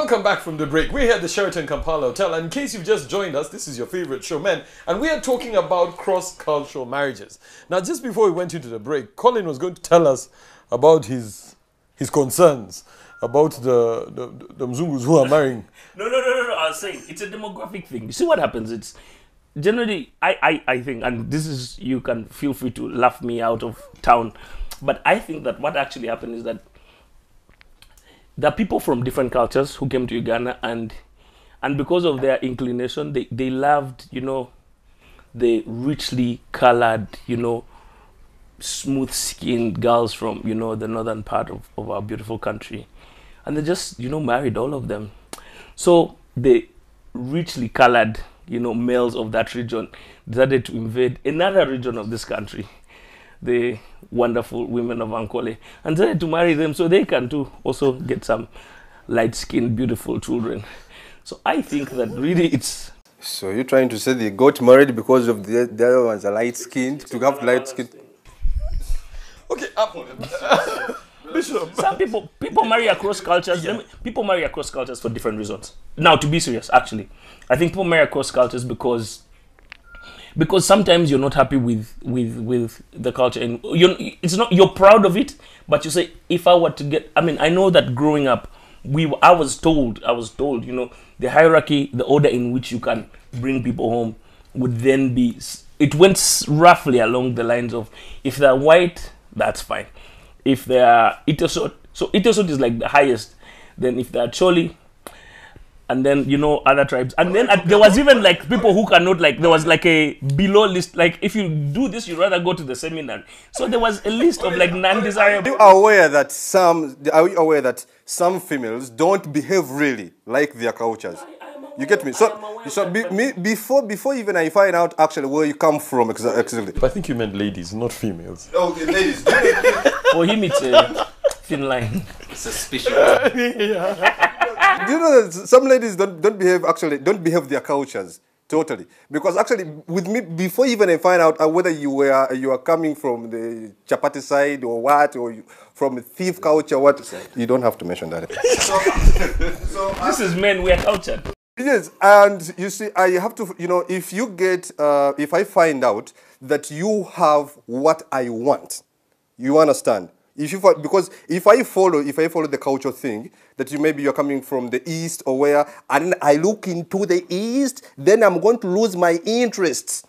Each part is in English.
Welcome back from the break. We're here at the Sheraton Kampala Hotel, and in case you've just joined us, this is your favorite show, Men, and we are talking about cross-cultural marriages. Now, just before we went into the break, Colin was going to tell us about his concerns about the Mzungus who are marrying. No. I was saying it's a demographic thing. You see what happens? It's generally, I think, and this is, you can feel free to laugh me out of town, but I think that what actually happened is that there are people from different cultures who came to Uganda, and because of their inclination, they loved, the richly colored, smooth-skinned girls from, the northern part of our beautiful country. And they just, married all of them. So the richly colored, males of that region decided to invade another region of this country, the wonderful women of Ankole, and decided to marry them so they can too also get some light-skinned, beautiful children. So I think that really it's... So you're trying to say they got married because of the other ones are light-skinned, to have light-skinned... Okay, Bishop. Some people marry across cultures. Yeah. People marry across cultures for different reasons. Now, to be serious, actually, I think people marry across cultures because sometimes you're not happy with the culture, and you're proud of it, but you say, if I were to get, I know that growing up, I was told, the hierarchy, the order in which you can bring people home would then be, it went roughly along the lines of, if they're white, that's fine. If they are Itosot, so Itosot is like the highest. Then if they are Choli, and then other tribes, and then there was even like people who cannot, like there was like a below list. Like if you do this, you'd rather go to the seminary. So there was a list of like non-desirable. Are you aware that some females don't behave really like their cultures? You get me? So before even I find out actually where you come from exactly. I think you meant ladies, not females. Oh, ladies. For him, it's a thin line. Suspicious. Do you know that some ladies don't behave their cultures totally? Because actually, with me, before even I find out whether you are coming from the Chapati side or what, or from a thief culture, what, you don't have to mention that. This is Men, we are cultured. Yes, and you see, I have to, if you get, if I find out that you have what I want, you understand? Because if I follow the culture thing, that maybe you're coming from the east or where, and I look into the east, then I'm going to lose my interests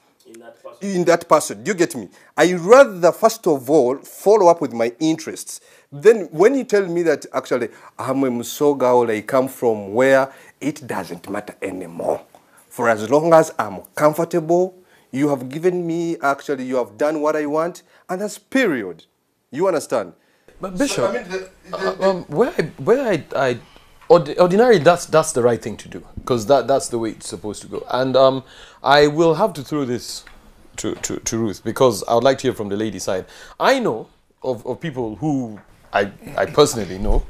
in that person. You get me? I rather first of all follow up with my interests. Then when you tell me that actually I'm a Musoga or I come from where, it doesn't matter anymore. For as long as I'm comfortable, you have given me, actually you have done what I want, and that's period. You understand? But Bishop, ordinarily that's the right thing to do, because that's the way it's supposed to go. And I will have to throw this to Ruth, because I would like to hear from the lady side. I know of people who I personally know,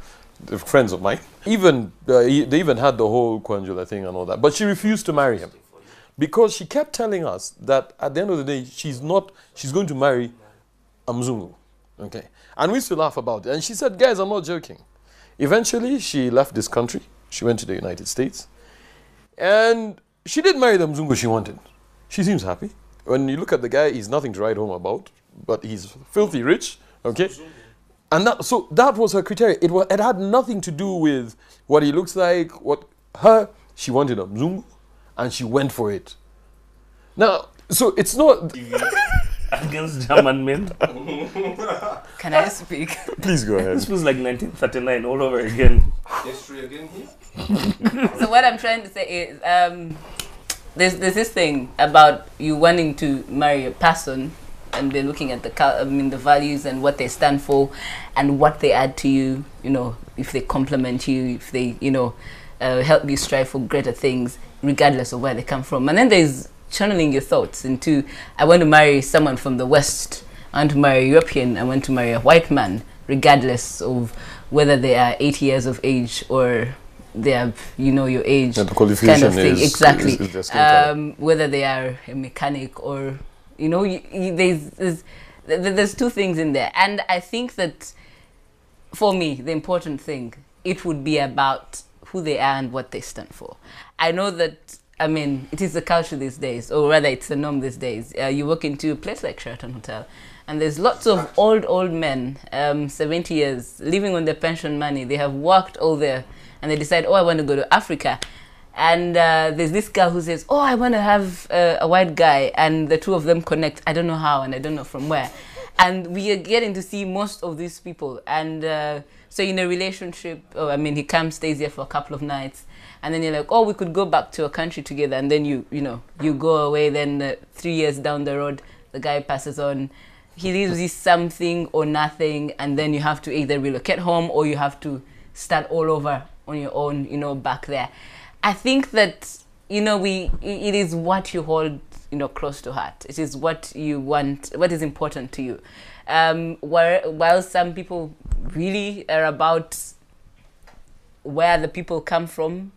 the friends of mine, even they even had the whole Kwanjula thing and all that, but she refused to marry him because she kept telling us that at the end of the day she's going to marry a Mzungu. Okay, and we used to laugh about it, and she said, guys, I'm not joking. Eventually she left this country, she went to the United States, and she did marry the Mzungu she wanted. She seems happy. When you look at the guy, he's nothing to write home about, but he's filthy rich. Okay, and that was her criteria. It had nothing to do with what he looks like. She wanted a Mzungu, and she went for it. Now, so it's not against German men. Can I speak? Please go ahead. This was like 1939 all over again. History again here. So what I'm trying to say is, there's this thing about you wanting to marry a person, and they're looking at the values and what they stand for, and what they add to you. If they compliment you, if they help you strive for greater things, regardless of where they come from. And then there's channeling your thoughts into, I want to marry someone from the West, I want to marry a European, I want to marry a white man, regardless of whether they are 80 years of age or they are, your age, and the qualification kind of thing. Exactly. Is whether they are a mechanic or, there's two things in there. And I think that, for me, the important thing, it would be about who they are and what they stand for. I know that, I mean, it is the culture these days, or rather it's the norm these days. You walk into a place like Sheraton Hotel, and there's lots of old men, 70 years, living on their pension money. They have worked all there, and they decide, oh, I want to go to Africa. And there's this girl who says, oh, I want to have a white guy, and the two of them connect. I don't know how, and I don't know from where. And we are getting to see most of these people. And so in a relationship, oh, I mean, he comes, stays here for a couple of nights, and then you're like, oh, we could go back to a country together. And then you go away. Then 3 years down the road, the guy passes on. He leaves you something or nothing, and then you have to either relocate home or you have to start all over on your own, back there. I think that, it is what you hold, close to heart. It is what you want, what is important to you. While some people really are about where the people come from,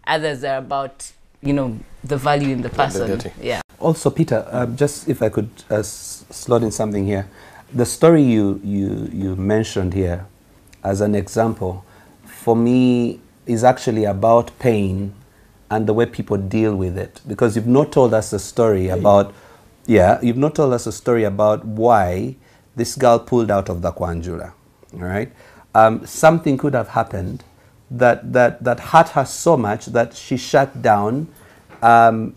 others are about, the value in the person. Yeah. Also, Peter, just if I could slot in something here. The story you mentioned here as an example, for me, is actually about pain and the way people deal with it. Because you've not told us a story about, you've not told us a story about why this girl pulled out of the Kwanjula, all right? Something could have happened that hurt her so much that she shut down, and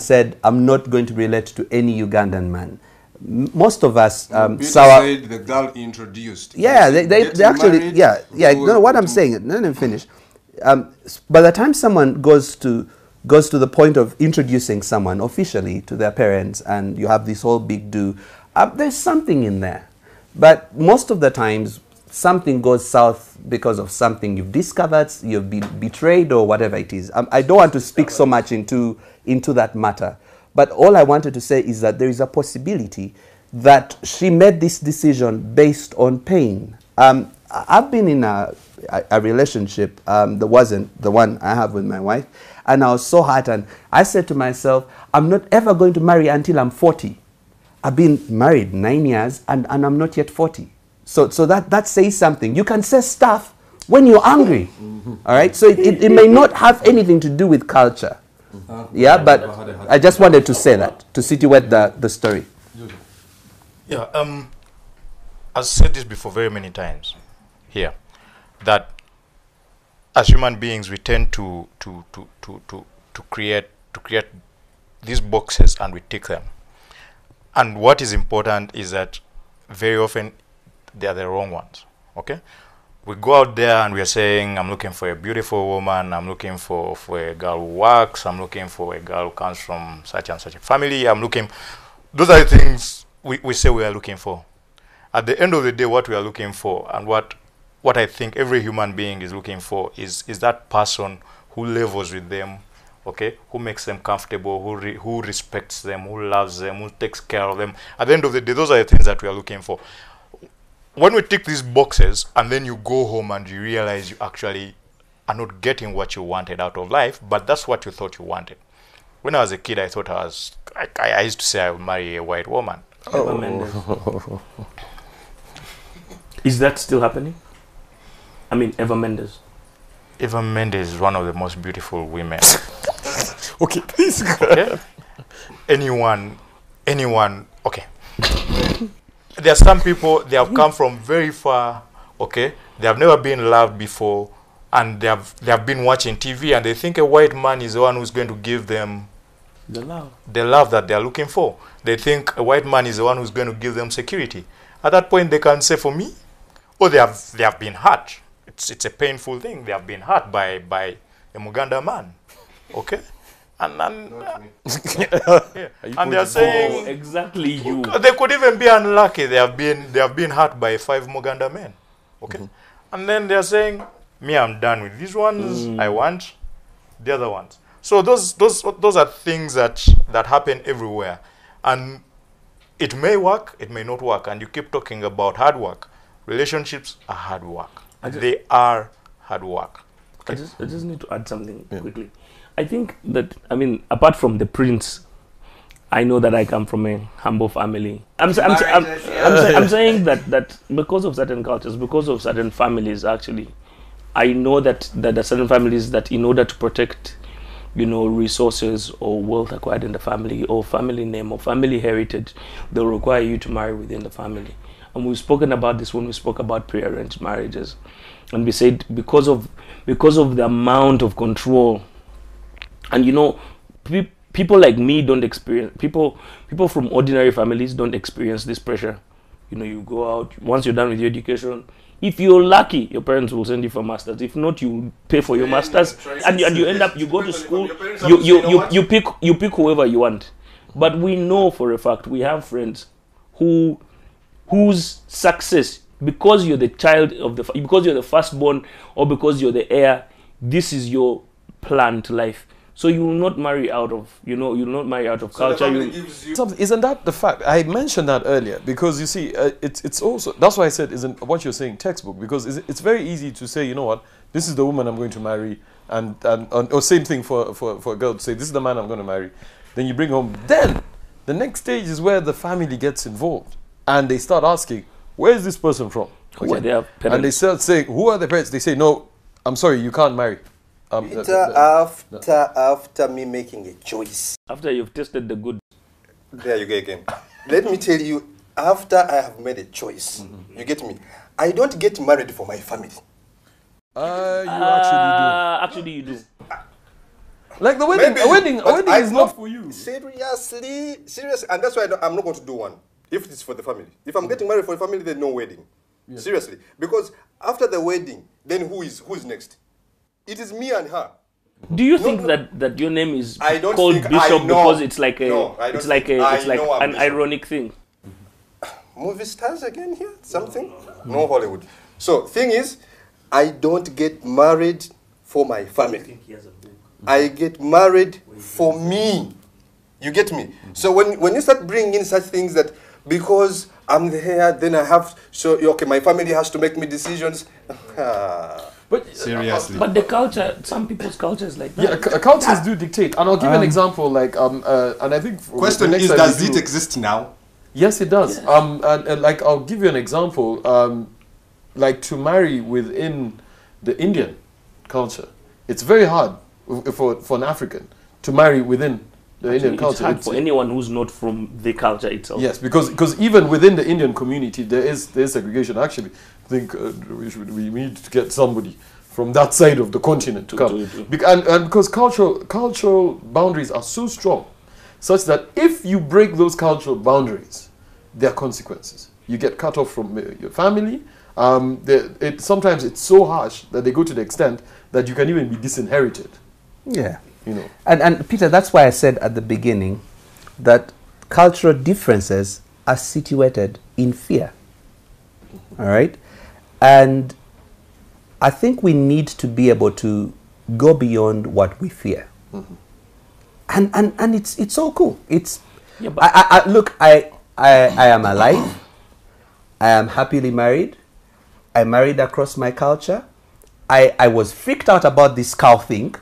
said, I'm not going to relate to any Ugandan man. Most of us Peter said the girl introduced. Yeah, they actually, no, what I'm saying, let me finish. By the time someone goes to the point of introducing someone officially to their parents, and you have this whole big do, there's something in there. But most of the times, something goes south because of something you've discovered, you've been betrayed, or whatever it is. I don't want to speak so much into that matter. But all I wanted to say is that there is a possibility that she made this decision based on pain. I've been in a relationship that wasn't the one I have with my wife, and I was so hurt, and I said to myself, I'm not ever going to marry until I'm 40. I've been married 9 years, and I'm not yet 40. So that says something. You can say stuff when you're angry, all right? So it may not have anything to do with culture. Yeah, but I just wanted to say that, to situate the story. Yeah, I've said this before very many times here, that as human beings we tend to create these boxes and we tick them. And what is important is that very often they are the wrong ones. Okay? We go out there and we are saying, I'm looking for a beautiful woman, I'm looking for a girl who works, I'm looking for a girl who comes from such and such a family, those are the things we say we are looking for. At the end of the day, what we are looking for, and what I think every human being is looking for, is that person who levels with them, okay, who makes them comfortable, who respects them, who loves them, who takes care of them. At the end of the day, those are the things that we are looking for. When we tick these boxes and then you go home and you realize you actually are not getting what you wanted out of life, but that's what you thought you wanted. When I was a kid, I thought I used to say I would marry a white woman. Oh. Is that still happening? I mean, Eva Mendes. Eva Mendes is one of the most beautiful women. Okay, please go. Okay? Anyone, okay. There are some people, they have come from very far, okay? They have never been loved before, and they have been watching TV, and they think a white man is the one who's going to give them the love that they are looking for. They think a white man is the one who's going to give them security. At that point, they can say, for me, oh, they have been hurt. It's a painful thing. They have been hurt by a Muganda man, okay? And they are saying exactly you. They could even be unlucky. They have been hurt by 5 Muganda men, okay? And then they are saying, me, I'm done with these ones. I want the other ones. So those are things that happen everywhere, and it may work, it may not work. And you keep talking about hard work. Relationships are hard work. They are hard work. Okay? I just need to add something quickly. I think that, I mean, apart from the prince, I know that I come from a humble family. I'm saying that because of certain cultures, because of certain families, actually, I know that there are certain families that, in order to protect, resources or wealth acquired in the family, or family name or family heritage, they'll require you to marry within the family. And we've spoken about this when we spoke about pre-arranged marriages, and we said because of the amount of control, and people like me don't experience, people from ordinary families don't experience this pressure. You go out, once you're done with your education, if you're lucky, your parents will send you for masters. If not, you pay for your masters, and you end up, you go to school, you pick whoever you want. But we know for a fact, we have friends whose success, because you're the child of because you're the firstborn, or because you're the heir, this is your plan to life. So you will not marry out of, you'll not marry out of culture. Isn't that the fact? I mentioned that earlier, because you see, it's also, that's why I said, isn't what you're saying textbook, because it's very easy to say, you know what, this is the woman I'm going to marry, or same thing for a girl to say, this is the man I'm going to marry. Then you bring home. Then the next stage is where the family gets involved, and they start asking, where is this person from? Who are their parents? And they start saying, who are the parents? They say, no, I'm sorry, you can't marry. After me making a choice. After you've tasted the good. There you go again. Let me tell you, after I have made a choice, you get me? I don't get married for my family. You actually do. Actually, you do. Like the wedding, Maybe, a wedding is not for you. Seriously, and that's why I'm not going to do one. If it's for the family. If I'm getting married for the family, then no wedding. Yeah. Seriously. Because after the wedding, then who is next? It is me and her. Do you think that your name is called Bishop because it's like an ironic thing? Movie stars again here? Something? No Hollywood. So thing is, I don't get married for my family. I get married for me. You get me? So when you start bringing in such things that because I'm the heir, then I have, so okay, my family has to make me decisions. But seriously. But the culture, some people's culture is like that. Yeah, cultures do dictate. And I'll give an example, like, and I think... Question is, does it exist now? Yes, it does. Yes. And like, I'll give you an example. Like, to marry within the Indian culture, it's very hard for an African to marry within the Indian culture. It's hard for anyone who's not from the culture itself. Yes, because even within the Indian community, there is segregation. Actually, I think we need to get somebody from that side of the continent to come. And because cultural boundaries are so strong, such that if you break those cultural boundaries, there are consequences. You get cut off from your family. Sometimes it's so harsh that they go to the extent that you can even be disinherited. Yeah. You know. And Peter, that's why I said at the beginning that cultural differences are situated in fear. All right? And I think we need to be able to go beyond what we fear. And it's so cool. It's look, I am alive. I am happily married. I married across my culture. I was freaked out about this cow thing.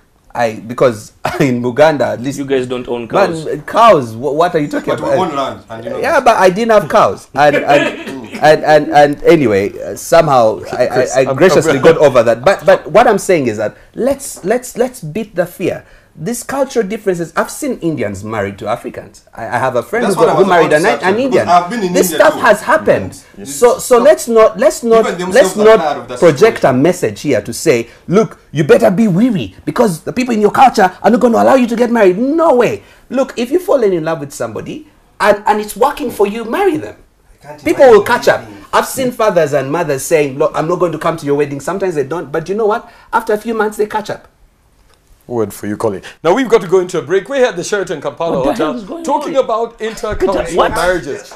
Because in Uganda, at least... You guys don't own cows. Man, cows, what are you talking about? But we own land. And yeah, but I didn't have cows. And anyway, somehow I graciously got over that. But what I'm saying is that let's beat the fear. These cultural differences, I've seen Indians married to Africans. I have a friend who married an Indian. This stuff has happened. Yes. So let's not project a message here to say, look, you better be weary because the people in your culture are not going to allow you to get married. No way. Look, if you've fallen in love with somebody and it's working for you, marry them. People will catch up. I've seen fathers and mothers saying, look, I'm not going to come to your wedding. Sometimes they don't. But you know what? After a few months, they catch up. Word for you, Colin. Now we've got to go into a break. We're here at the Sheraton Kampala Hotel talking about intercultural marriages.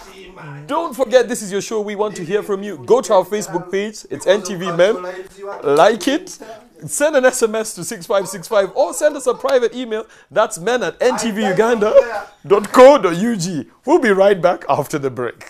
Don't forget, this is your show. We want to hear from you. Go to our Facebook page. It's NTV MEN. Like it. Send an SMS to 6565 or send us a private email. That's men@ntvuganda.co.ug. We'll be right back after the break.